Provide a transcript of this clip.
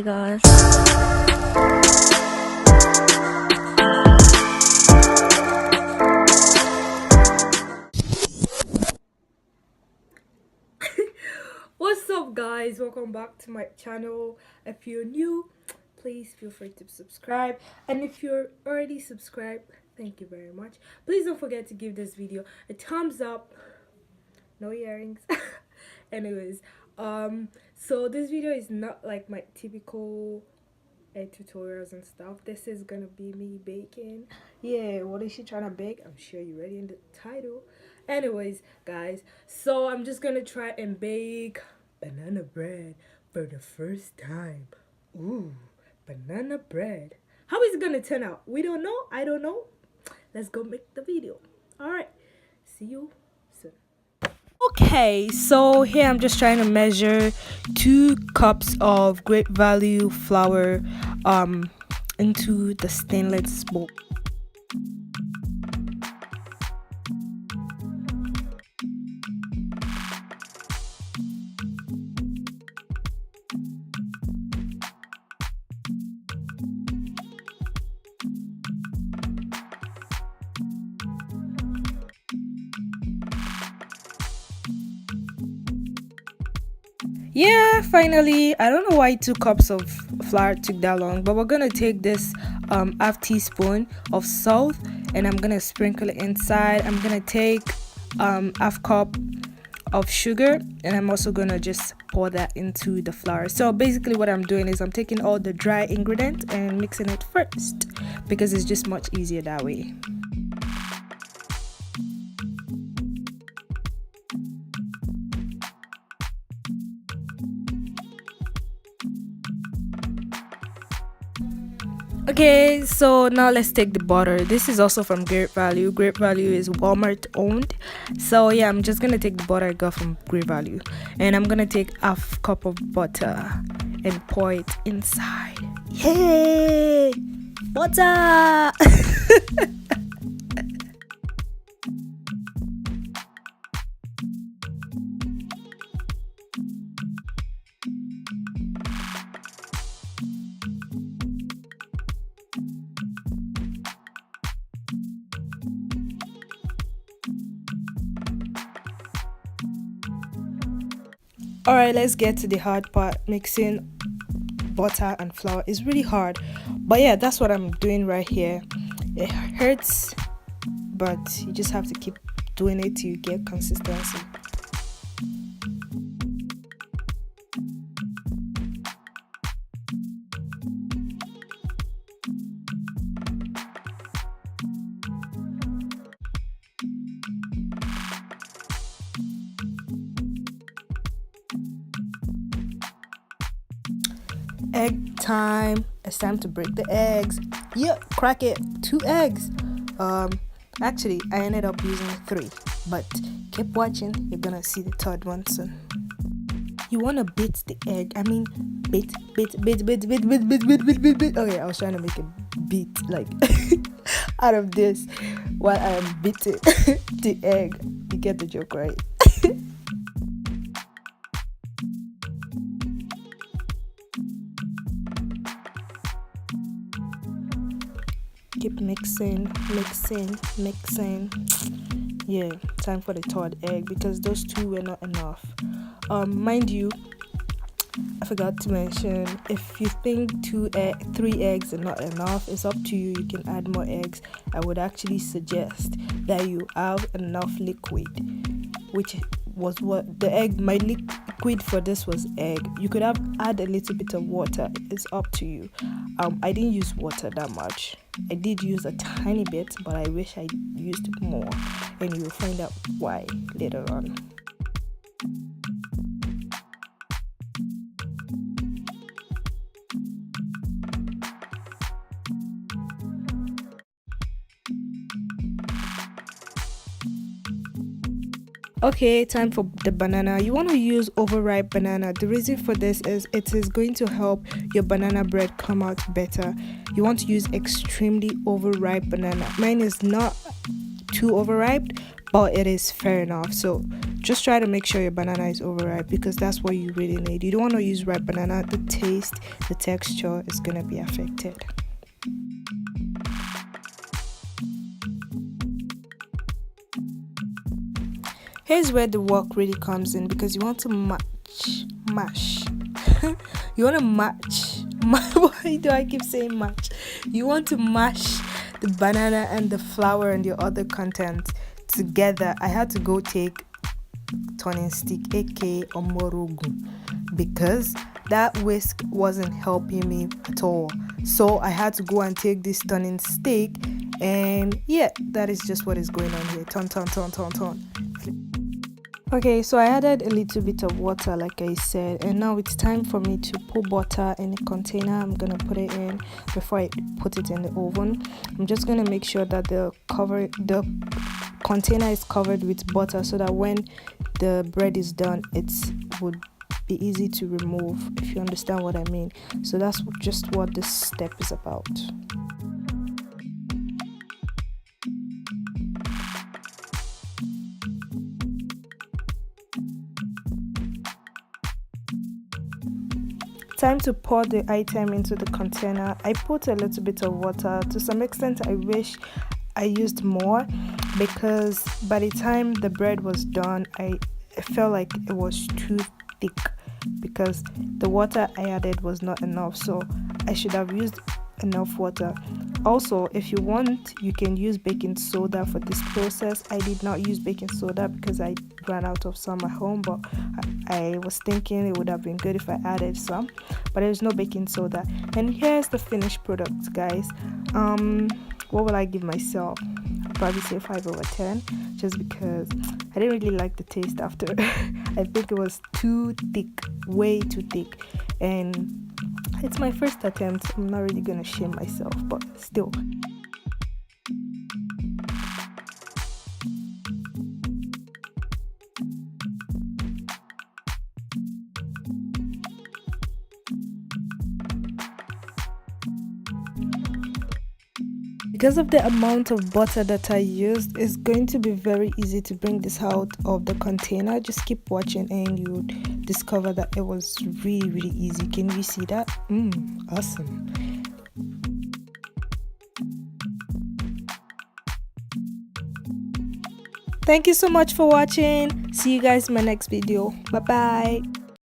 Hey guys. What's up guys, welcome back to my channel. If you're new, please feel free to subscribe, and if you're already subscribed, thank you very much. Please don't forget to give this video a thumbs up. No earrings. Anyways, so this video is not like my typical tutorials and stuff. This is gonna be me baking. Yeah, what is she trying to bake? I'm sure you ready in the title. Anyways guys, so I'm just gonna try and bake banana bread for the first time. Ooh, banana bread. How is it gonna turn out? We don't know. I don't know. Let's go make the video. All right, see you soon. Okay, so here I'm just trying to measure 2 cups of great value flour into the stainless bowl. Yeah, finally, I don't know why 2 cups of flour took that long, but we're gonna take this half teaspoon of salt and I'm gonna sprinkle it inside. I'm gonna take half cup of sugar and I'm also gonna just pour that into the flour. So basically what I'm doing is I'm taking all the dry ingredients and mixing it first because it's just much easier that way. Okay, so now let's take the butter. This is also from Great Value. Great Value is Walmart owned. So yeah, I'm just gonna take the butter I got from Great Value and I'm gonna take half cup of butter and pour it inside. Yay! Butter! All right, let's get to the hard part. Mixing butter and flour is really hard, but yeah, that's what I'm doing right here. It hurts, but you just have to keep doing it till you get consistency. Egg time. It's time to break the eggs. Yeah, crack it. 2 eggs. Actually I ended up using 3, but keep watching, you're gonna see the 3rd one soon. You want to beat the egg. I mean beat. Okay, I was trying to make a beat like out of this while I am beating the egg. You get the joke, right? Keep mixing. Yeah, time for the 3rd egg because those 2 were not enough. Mind you, I forgot to mention, if you think 3 eggs are not enough, it's up to you. You can add more eggs. I would actually suggest that you have enough liquid, which was what the egg, my liquid for this was egg. You could have add a little bit of water. It's up to you. I didn't use water that much. I did use a tiny bit, but I wish I used more, and you'll find out why later on. Okay, time for the banana. You want to use overripe banana. The reason for this is it is going to help your banana bread come out better. You want to use extremely overripe banana. Mine is not too overripe, but it is fair enough. So just try to make sure your banana is overripe, because that's what you really need. You don't want to use ripe banana. The taste, the texture is going to be affected. Here's where the work really comes in, because you want to mash. You want to match. Why do I keep saying match? You want to mash the banana and the flour and your other content together. I had to go take turning stick, aka omorogu, because that whisk wasn't helping me at all. So I had to go and take this turning stick, and yeah, that is just what is going on here. Turn. Okay, so I added a little bit of water like I said, and now it's time for me to put butter in a container. I'm gonna put it in before I put it in the oven. I'm just gonna make sure that the container is covered with butter, so that when the bread is done, it would be easy to remove, if you understand what I mean. So that's just what this step is about. Time to pour the item into the container. I put a little bit of water. To some extent, I wish I used more, because by the time the bread was done, I felt like it was too thick, because the water I added was not enough. So I should have used enough water. Also, if you want, you can use baking soda for this process. I did not use baking soda because I ran out of some at home, but I was thinking it would have been good if I added some, but there's no baking soda. And here's the finished product, guys. What will I give myself? I'll probably say 5/10, just because I didn't really like the taste after. I think it was too thick, way too thick, and it's my first attempt. I'm not really gonna shame myself, but still. Because of the amount of butter that I used, it's going to be very easy to bring this out of the container. Just keep watching and you would discover that it was really easy. Can you see that? Awesome. Thank you so much for watching. See you guys in my next video. Bye bye.